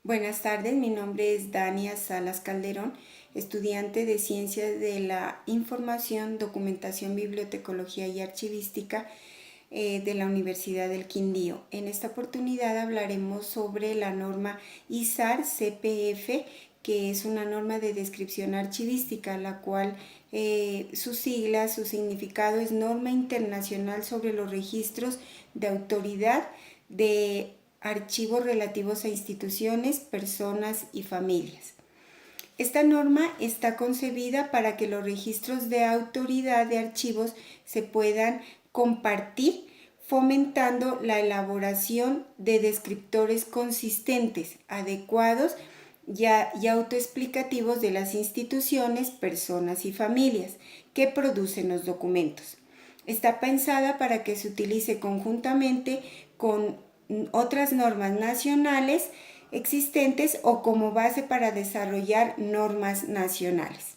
Buenas tardes, mi nombre es Dania Salas Calderón, estudiante de Ciencias de la Información, Documentación, Bibliotecología y Archivística de la Universidad del Quindío. En esta oportunidad hablaremos sobre la norma ISAR CPF, que es una norma de descripción archivística, la cual su sigla, su significado es Norma Internacional sobre los Registros de Autoridad de Archivos relativos a instituciones, personas y familias. Esta norma está concebida para que los registros de autoridad de archivos se puedan compartir, fomentando la elaboración de descriptores consistentes, adecuados y autoexplicativos de las instituciones, personas y familias que producen los documentos. Está pensada para que se utilice conjuntamente con otras normas nacionales existentes o como base para desarrollar normas nacionales.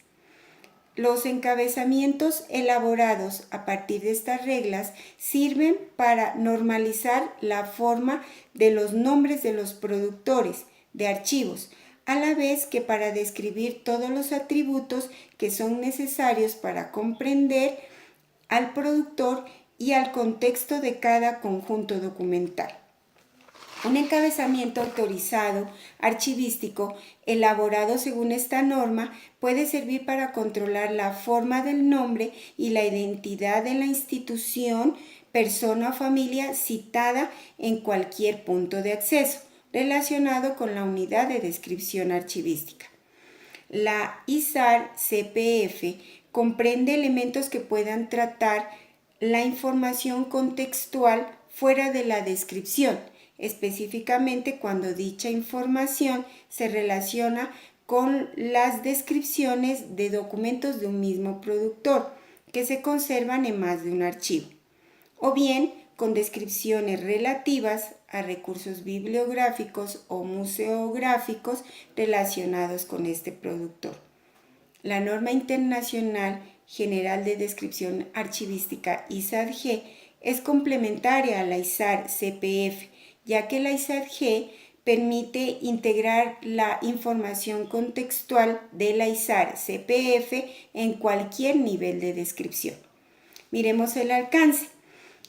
Los encabezamientos elaborados a partir de estas reglas sirven para normalizar la forma de los nombres de los productores de archivos, a la vez que para describir todos los atributos que son necesarios para comprender al productor y al contexto de cada conjunto documental. Un encabezamiento autorizado archivístico elaborado según esta norma puede servir para controlar la forma del nombre y la identidad de la institución, persona o familia citada en cualquier punto de acceso relacionado con la unidad de descripción archivística. La ISAR CPF comprende elementos que puedan tratar la información contextual fuera de la descripción, específicamente cuando dicha información se relaciona con las descripciones de documentos de un mismo productor que se conservan en más de un archivo, o bien con descripciones relativas a recursos bibliográficos o museográficos relacionados con este productor. La norma internacional general de descripción archivística ISAR-G es complementaria a la ISAR CPF, ya que la ISAR-G permite integrar la información contextual de la ISAR CPF en cualquier nivel de descripción. Miremos el alcance.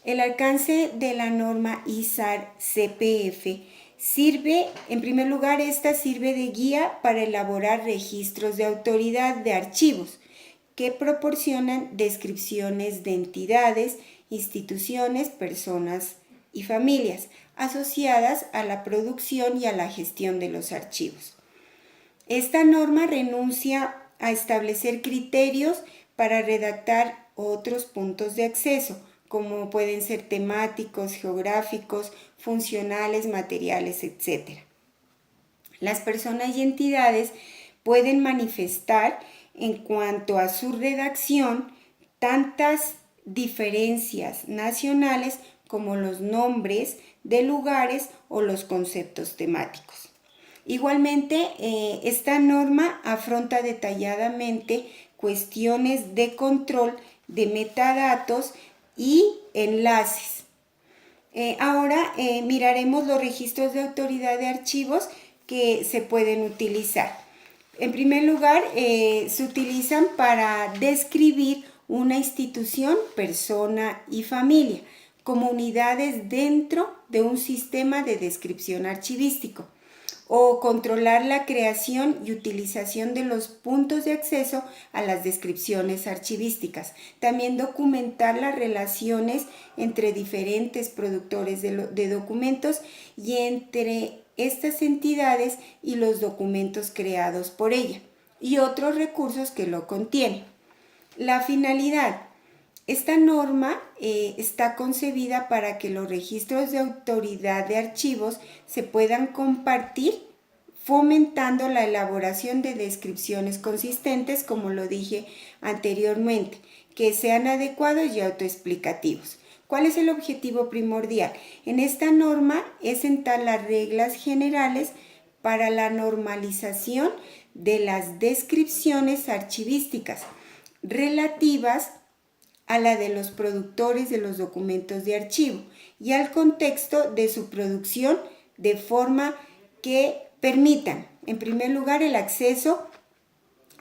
El alcance de la norma ISAR CPF sirve, en primer lugar, esta sirve de guía para elaborar registros de autoridad de archivos que proporcionan descripciones de entidades, instituciones, personas y familias asociadas a la producción y a la gestión de los archivos. Esta norma renuncia a establecer criterios para redactar otros puntos de acceso, como pueden ser temáticos, geográficos, funcionales, materiales, etc. Las personas y entidades pueden manifestar en cuanto a su redacción tantas diferencias nacionales como los nombres de lugares o los conceptos temáticos. Igualmente, esta norma afronta detalladamente cuestiones de control de metadatos y enlaces. Ahora miraremos los registros de autoridad de archivos que se pueden utilizar. En primer lugar, se utilizan para describir una institución, persona y familia como unidades dentro de un sistema de descripción archivístico, o controlar la creación y utilización de los puntos de acceso a las descripciones archivísticas. También documentar las relaciones entre diferentes productores de documentos y entre estas entidades y los documentos creados por ella, y otros recursos que lo contienen. La finalidad. Esta norma está concebida para que los registros de autoridad de archivos se puedan compartir, fomentando la elaboración de descripciones consistentes, como lo dije anteriormente, que sean adecuados y autoexplicativos. ¿Cuál es el objetivo primordial? En esta norma es sentar las reglas generales para la normalización de las descripciones archivísticas relativas a la de los productores de los documentos de archivo y al contexto de su producción, de forma que permitan, en primer lugar, el acceso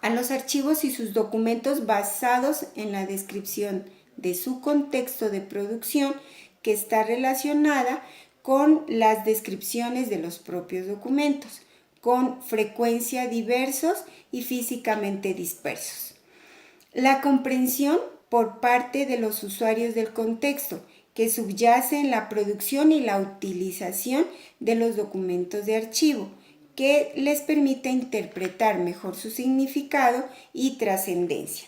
a los archivos y sus documentos basados en la descripción de su contexto de producción que está relacionada con las descripciones de los propios documentos, con frecuencia diversos y físicamente dispersos. La comprensión por parte de los usuarios del contexto que subyace en la producción y la utilización de los documentos de archivo, que les permite interpretar mejor su significado y trascendencia.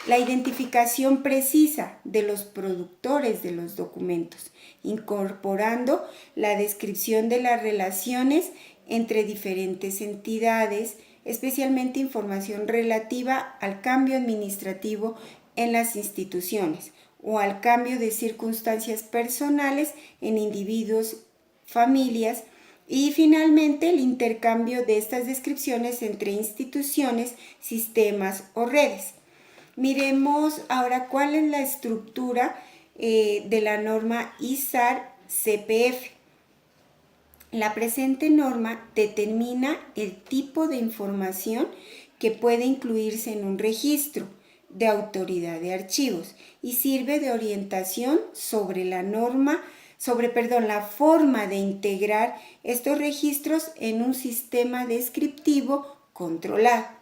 La identificación precisa de los productores de los documentos, incorporando la descripción de las relaciones entre diferentes entidades, especialmente información relativa al cambio administrativo en las instituciones o al cambio de circunstancias personales en individuos, familias, y finalmente el intercambio de estas descripciones entre instituciones, sistemas o redes. Miremos ahora cuál es la estructura de la norma ISAR-CPF. La presente norma determina el tipo de información que puede incluirse en un registro de autoridad de archivos y sirve de orientación sobre la forma de integrar estos registros en un sistema descriptivo controlado.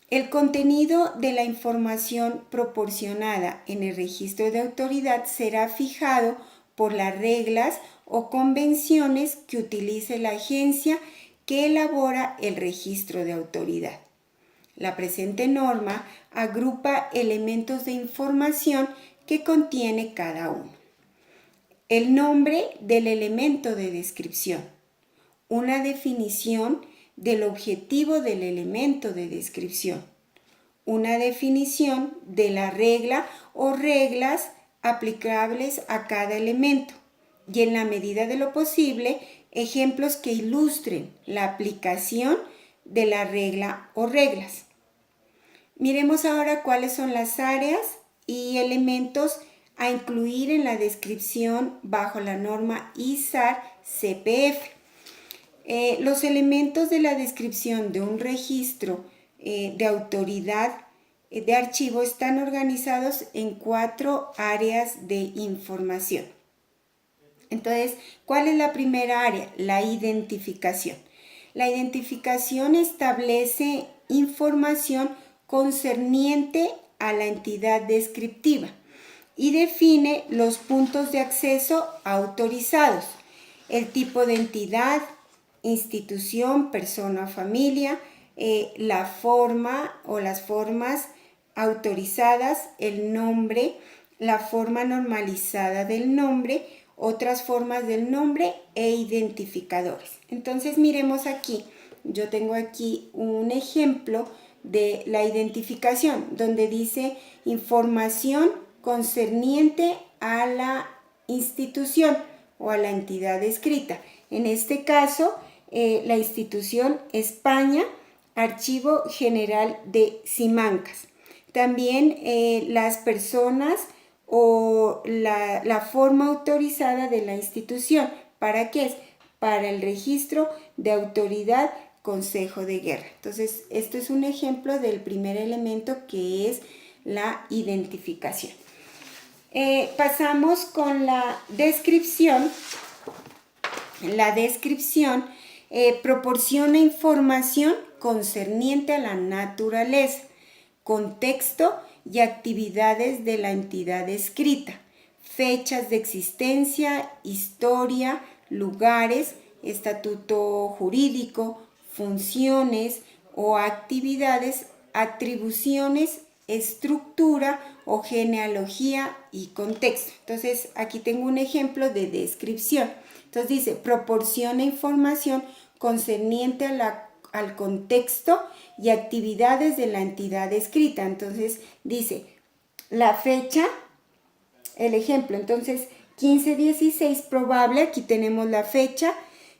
El contenido de la información proporcionada en el registro de autoridad será fijado por las reglas o convenciones que utilice la agencia que elabora el registro de autoridad. La presente norma agrupa elementos de información que contiene cada uno. El nombre del elemento de descripción, una definición del objetivo del elemento de descripción, una definición de la regla o reglas aplicables a cada elemento y, en la medida de lo posible, ejemplos que ilustren la aplicación de la regla o reglas. Miremos ahora cuáles son las áreas y elementos a incluir en la descripción bajo la norma ISAR-CPF. Los elementos de la descripción de un registro de autoridad de archivo están organizados en 4 áreas de información. Entonces, ¿cuál es la primera área? La identificación. La identificación establece información concerniente a la entidad descriptiva y define los puntos de acceso autorizados, el tipo de entidad, institución, persona o familia, la forma o las formas autorizadas, el nombre, la forma normalizada del nombre, otras formas del nombre e identificadores. Entonces miremos aquí, yo tengo aquí un ejemplo de la identificación donde dice información concerniente a la institución o a la entidad escrita. En este caso, la institución España, Archivo General de Simancas. También las personas o la forma autorizada de la institución. ¿Para qué es? Para el registro de autoridad Consejo de Guerra. Entonces, esto es un ejemplo del primer elemento que es la identificación. Pasamos con la descripción. La descripción proporciona información concerniente a la naturaleza, contexto y actividades de la entidad escrita, fechas de existencia, historia, lugares, estatuto jurídico, funciones o actividades, atribuciones, estructura o genealogía y contexto. Entonces, aquí tengo un ejemplo de descripción. Entonces dice, proporciona información concerniente al contexto y actividades de la entidad escrita. Entonces dice, la fecha, el ejemplo, entonces 1516 probable, aquí tenemos la fecha,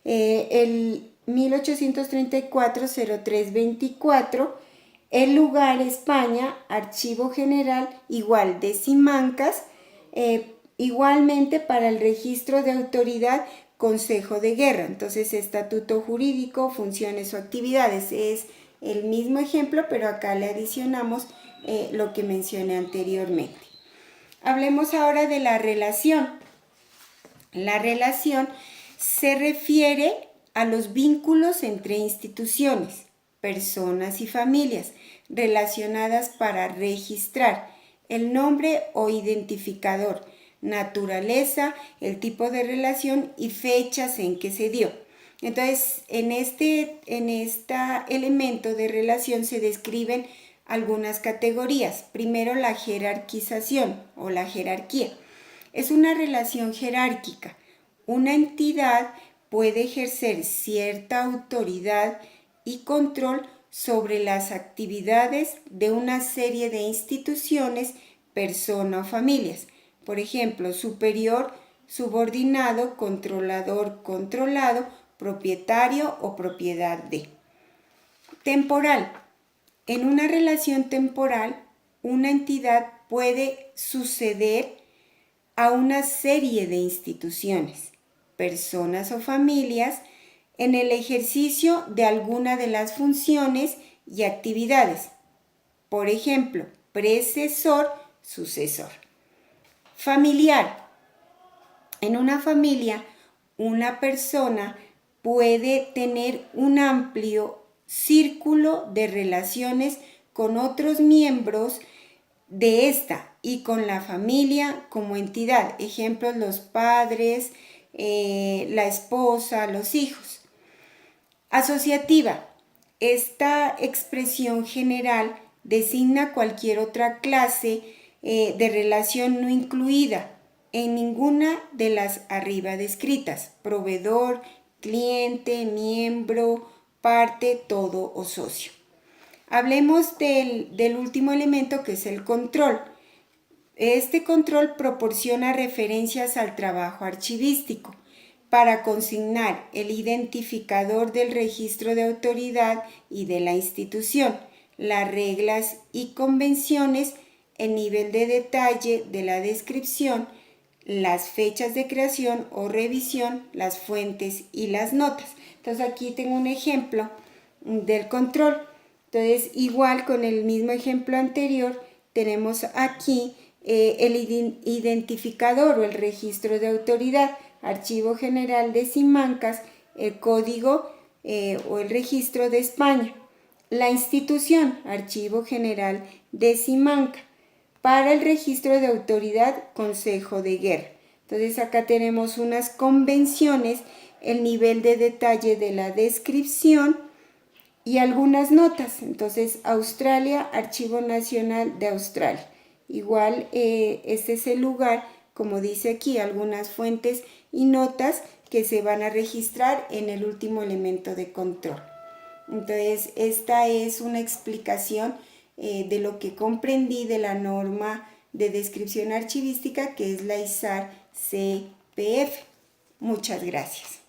el 1834-03-24, el lugar España, Archivo General, igual de Simancas, igualmente para el registro de autoridad consejo de guerra. Entonces, estatuto jurídico, funciones o actividades. Es el mismo ejemplo, pero acá le adicionamos lo que mencioné anteriormente. Hablemos ahora de la relación. La relación se refiere a los vínculos entre instituciones, personas y familias relacionadas para registrar el nombre o identificador, naturaleza, el tipo de relación y fechas en que se dio. Entonces, en este elemento de relación se describen algunas categorías. Primero, la jerarquización o la jerarquía. Es una relación jerárquica. Una entidad puede ejercer cierta autoridad y control sobre las actividades de una serie de instituciones, personas o familias. Por ejemplo, superior, subordinado, controlador, controlado, propietario o propiedad de. Temporal. En una relación temporal, una entidad puede suceder a una serie de instituciones, personas o familias en el ejercicio de alguna de las funciones y actividades. Por ejemplo, predecesor, sucesor. Familiar. En una familia, una persona puede tener un amplio círculo de relaciones con otros miembros de esta y con la familia como entidad. Ejemplos, los padres, la esposa, los hijos. Asociativa. Esta expresión general designa cualquier otra clase de relación no incluida en ninguna de las arriba descritas: proveedor, cliente, miembro, parte, todo o socio. Hablemos del último elemento, que es el control. Este control proporciona referencias al trabajo archivístico para consignar el identificador del registro de autoridad y de la institución, las reglas y convenciones, el nivel de detalle de la descripción, las fechas de creación o revisión, las fuentes y las notas. Entonces aquí tengo un ejemplo del control. Entonces, igual con el mismo ejemplo anterior, tenemos aquí el identificador o el registro de autoridad, Archivo General de Simancas, el código o el registro de España. La institución, Archivo General de Simancas. Para el registro de autoridad, Consejo de Guerra. Entonces acá tenemos unas convenciones, el nivel de detalle de la descripción y algunas notas. Entonces, Australia, Archivo Nacional de Australia. Igual, este es el lugar, como dice aquí, algunas fuentes y notas que se van a registrar en el último elemento de control. Entonces, esta es una explicación de lo que comprendí de la norma de descripción archivística, que es la ISAR CPF. Muchas gracias.